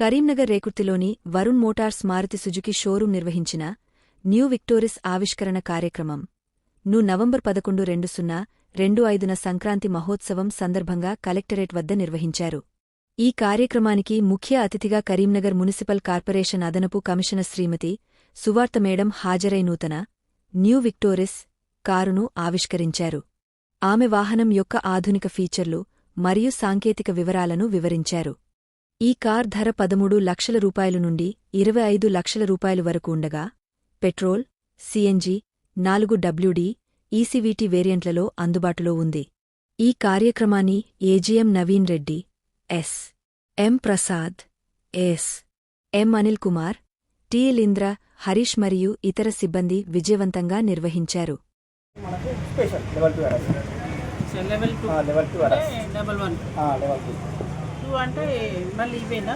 కరీంనగర్ రేకుర్తిలోని Varun Motors Maruti Suzuki showroom నిర్వహించిన new Victoris ఆవిష్కరణ కార్యక్రమం నవంబర్ 11, 2025న సంక్రాంతి మహోత్సవం సందర్భంగా కలెక్టరేట్ వద్ద నిర్వహించారు. ఈ కార్యక్రమానికి ముఖ్య అతిథిగా కరీంనగర్ మున్సిపల్ కార్పొరేషన్ అదనపు కమిషనర్ శ్రీమతి సువార్త మేడం హాజరై నూతన న్యూ విక్టోరిస్ కారును ఆవిష్కరించారు. ఆమె వాహనం యొక్క ఆధునిక ఫీచర్లు మరియు సాంకేతిక వివరాలను వివరించారు. ఈ కార్ ధర 13 లక్షల రూపాయలు నుండి 25 లక్షల రూపాయలు వరకు ఉండగా పెట్రోల్, సిఎన్జి, 4WD, ఈసీవీటీ వేరియంట్లలో అందుబాటులో ఉంది. ఈ కార్యక్రమాన్ని ఏజీఎం నవీన్ రెడ్డి, ఎస్. ఎం. ప్రసాద్, ఎస్. ఎం. అనిల్ కుమార్, టిఎల్ ఇంద్ర, హరీష్ మరియు ఇతర సిబ్బంది విజయవంతంగా నిర్వహించారు. అంటే మళ్ళీ ఇవేనా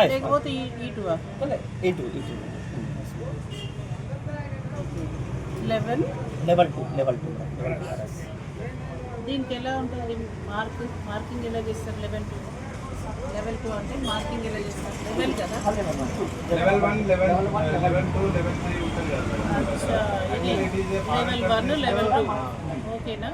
లేకపోతే ఈ2 లెవెల్ 2 దీనికి ఎలా ఉంటుంది మార్కింగ్ ఎలా చేస్తారు? లెవెల్ 2 అంటే మార్కింగ్ ఎలా చేస్తారు? లెవెల్ కదా, లెవెల్ 1 లెవెల్ 2 లెవెల్ 3 ఉంటుంది కదా. అచ్చా, ఇది లెవెల్ 1 లెవెల్ 2 ఓకేనా?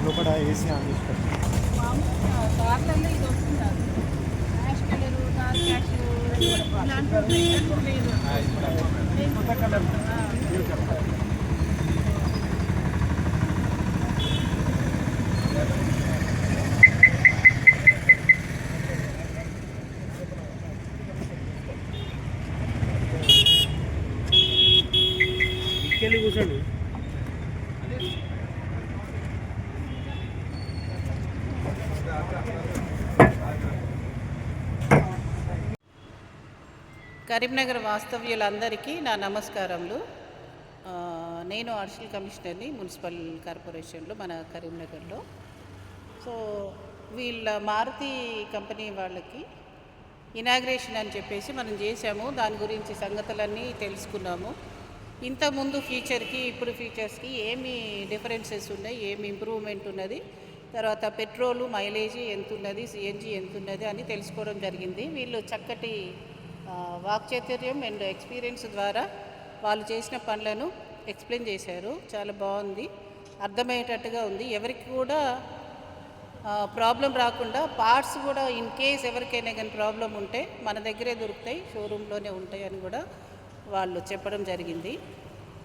లోపల ఏసీ ఆన్ చేసుకోండి. మామూలుగా కార్లలో ఇది వస్తుంది, క్యాష్ కలరు, కార్ క్యాష్ ఇలాంటివి లేదు. ఇంకెళ్ళి కూర్చోండి. కరీంనగర్ వాస్తవ్యులందరికీ నా నమస్కారములు. నేను అడిషనల్ కమిషనర్ని మున్సిపల్ కార్పొరేషన్లో మన కరీంనగర్లో. సో వీళ్ళ మారుతి కంపెనీ వాళ్ళకి ఇనాగ్రేషన్ అని చెప్పేసి మనం చేసాము. దాని గురించి సంగతులన్నీ తెలుసుకున్నాము. ఇంతకుముందు ఫీచర్కి ఇప్పుడు ఫీచర్స్కి ఏమి డిఫరెన్సెస్ ఉన్నాయి, ఏమి ఇంప్రూవ్మెంట్ ఉన్నది, తర్వాత పెట్రోలు మైలేజీ ఎంత ఉన్నది, సిఎన్జి ఎంత ఉన్నది అని తెలుసుకోవడం జరిగింది. వీళ్ళు చక్కటి వాక్చాతుర్యం అండ్ ఎక్స్పీరియన్స్ ద్వారా వాళ్ళు చేసిన పనులను ఎక్స్ప్లెయిన్ చేశారు. చాలా బాగుంది, అర్థమయ్యేటట్టుగా ఉంది. ఎవరికి కూడా ప్రాబ్లం రాకుండా పార్ట్స్ కూడా ఇన్ కేస్ ఎవరికైనా కానీ ప్రాబ్లం ఉంటే మన దగ్గరే దొరుకుతాయి, షోరూంలోనే ఉంటాయి అని కూడా వాళ్ళు చెప్పడం జరిగింది.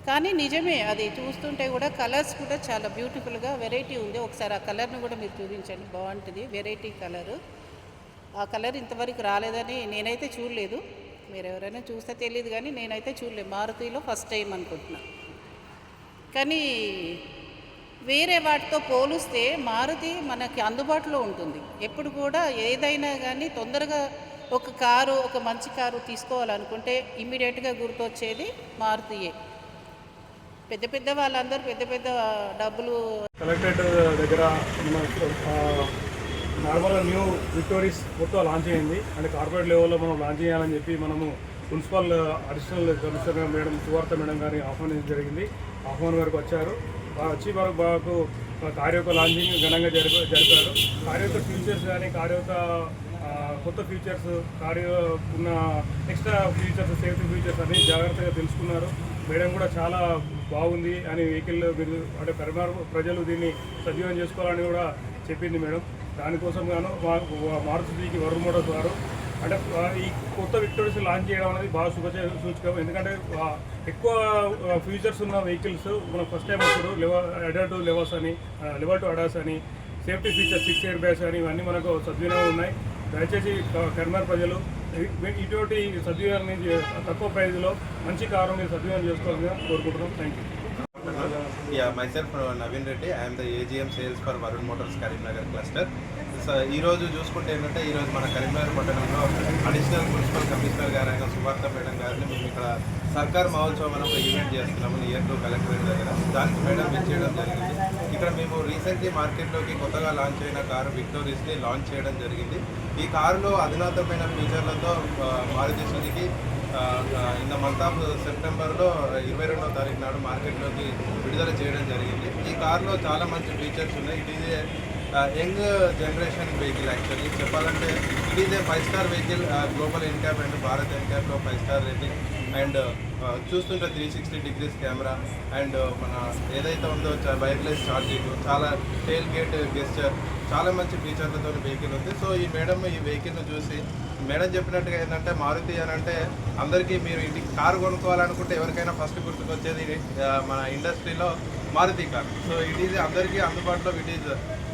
కానీ నిజమే, అది చూస్తుంటే కూడా కలర్స్ కూడా చాలా బ్యూటిఫుల్గా వెరైటీ ఉంది. ఒకసారి ఆ కలర్ను కూడా మీరు చూపించండి, బాగుంటుంది, వెరైటీ కలరు. ఆ కలర్ ఇంతవరకు రాలేదని నేనైతే చూడలేదు. మీరు ఎవరైనా చూస్తే తెలియదు, కానీ నేనైతే చూడలేదు. మారుతిలో ఫస్ట్ టైం అనుకుంటున్నా. కానీ వేరే వాటితో పోలిస్తే మారుతి మనకి అందుబాటులో ఉంటుంది. ఎప్పుడు కూడా ఏదైనా కానీ తొందరగా ఒక కారు, ఒక మంచి కారు తీసుకోవాలనుకుంటే ఇమ్మీడియట్గా గుర్తొచ్చేది మారుతియే. పెద్ద పెద్ద వాళ్ళందరూ పెద్ద పెద్ద డబ్బులు. కలెక్టరేట్ దగ్గర నార్మల్గా న్యూ విక్టోరీస్ మొత్తం లాంచ్ అయింది. అంటే కార్పొరేట్ లెవెల్లో మనం లాంచ్ చేయాలని చెప్పి మనము మున్సిపల్ అడిషనల్ కమిషనర్ మేడం సువార్త మేడం గారిని ఆహ్వానించడం జరిగింది. ఆహ్వానం వరకు వచ్చారు. వచ్చి మాకు కార్ యొక్క లాంచింగ్ ఘనంగా జరిపారు. కార్ యొక్క ఫీచర్స్ కానీ, కార్ యొక్క కొత్త ఫీచర్స్, కార్ ఉన్న ఎక్స్ట్రా ఫీచర్స్, సేఫ్టీ ఫీచర్స్ అన్ని జాగ్రత్తగా తెలుసుకున్నారు. మేడం కూడా చాలా బాగుంది అని వెహికల్ అంటే ప్రజలు దీన్ని సద్వినియోగం చేసుకోవాలని కూడా చెప్పింది మేడం. దానికోసం గాను మారుతి సుజుకి వరుణ్ మోటార్స్ వారు అంటే ఈ కొత్త విక్టోరీస్ లాంచ్ చేయడం అనేది బాగా సూచకం. ఎందుకంటే ఎక్కువ ఫీచర్స్ ఉన్న వెహికల్స్ మనం ఫస్ట్ టైం వస్తారు. లెవెల్ 2 లెవెల్స్ అని, లెవెల్ 2 అడాస్ అని, సేఫ్టీ ఫీచర్స్ 6 ఎయిర్ బ్యాగ్స్ అని ఇవన్నీ మనకు సద్వినియోగం ఉన్నాయి. దయచేసి కరీంనగర్ ప్రజలు ఇటువంటి సద్వినియోగం తక్కువ ప్రైజ్లో మంచి కారు మీరు సద్వినియోగం చేసుకోవాలని కోరుకుంటున్నాం. Thank you. Yeah, myself Naveen Reddy. I am the AGM sales for Varun Motors Karimnagar cluster. ఈరోజు చూసుకుంటే ఏంటంటే ఈరోజు మన కరీంనగర్ పట్టణంలో అడిషనల్ మున్సిపల్ కమిషనర్ గారైన సువార్త మేడం గారిని మేము ఇక్కడ సర్కార్ మహోత్సవం అని ఒక ఈవెంట్ చేస్తున్నాము నియర్ టు కలెక్టరేట్ దగ్గర. దానికి మేడం ఇచ్చేయడం జరిగింది. ఇక్కడ మేము రీసెంట్లీ మార్కెట్లోకి కొత్తగా లాంచ్ అయిన కారు విక్టోరియస్ని లాంచ్ చేయడం జరిగింది. ఈ కారులో అధునాతనమైన ఫీచర్లతో Maruti Suzuki in the month of సెప్టెంబర్లో 22వ తారీఖు నాడు మార్కెట్లోకి విడుదల చేయడం జరిగింది. ఈ కారులో చాలా మంచి ఫీచర్స్ ఉన్నాయి. It is young generation vehicle. Actually చెప్పాలంటే ఇట్ ఈజ్ ఏ 5-స్టార్ vehicle. Global NCAP and Bharat ఎన్క్యాప్లో 5-స్టార్ రేటింగ్ అండ్ చూస్తుంటే 360 డిగ్రీస్ కెమెరా అండ్ మన ఏదైతే ఉందో వైర్లెస్ ఛార్జింగ్, చాలా టెయిల్ గేట్ గెస్చర్, చాలా మంచి ఫీచర్లతో వెహికల్ ఉంది. సో ఈ మేడం ఈ వెహికల్ను చూసి మేడం చెప్పినట్టుగా ఏంటంటే మారుతి అని అంటే అందరికీ మీరు ఇంటికి కారు కొనుక్కోవాలనుకుంటే ఎవరికైనా ఫస్ట్ గుర్తుకొచ్చేది మన ఇండస్ట్రీలో Maruti car. So it is అందరికీ అందుబాటులో, ఇట్ ఈజ్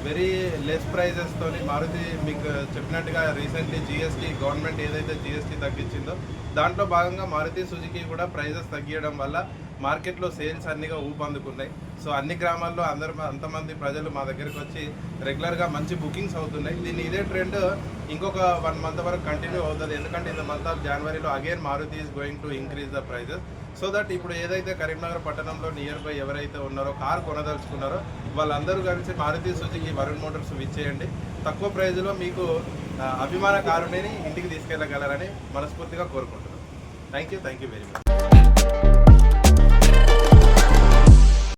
వెరీ లెస్ ప్రైజెస్తో మారుతి మీకు చెప్పినట్టుగా రీసెంట్లీ జిఎస్టీ గవర్నమెంట్ ఏదైతే జిఎస్టీ తగ్గించిందో దాంట్లో భాగంగా మారుతి సుజుకి కూడా ప్రైజెస్ తగ్గించడం వల్ల మార్కెట్లో సేల్స్ అన్నిగా ఊపందుకున్నాయి. సో అన్ని గ్రామాల్లో అంతమంది ప్రజలు మా దగ్గరికి వచ్చి రెగ్యులర్గా మంచి బుకింగ్స్ అవుతున్నాయి. దీన్ని ఇదే ట్రెండ్ ఇంకొక 1 మంత్ వరకు కంటిన్యూ అవుతుంది. ఎందుకంటే ఇన్ ద మంత్ ఆఫ్ జనవరిలో again Maruti is going to increase the prices. So that ఇప్పుడు ఏదైతే కరీంనగర్ పట్టణంలో నియర్ బై ఎవరైతే ఉన్నారో కార్ కొనదలుచుకున్నారో వాళ్ళందరూ కలిసి మారుతి సుజుకి వరుణ్ మోటార్స్ విచ్చేయండి. తక్కువ ప్రైజ్లో మీకు అభిమాన కారుని ఇంటికి తీసుకెళ్ళగలరని మనస్ఫూర్తిగా కోరుకుంటున్నాను. Thank you very much.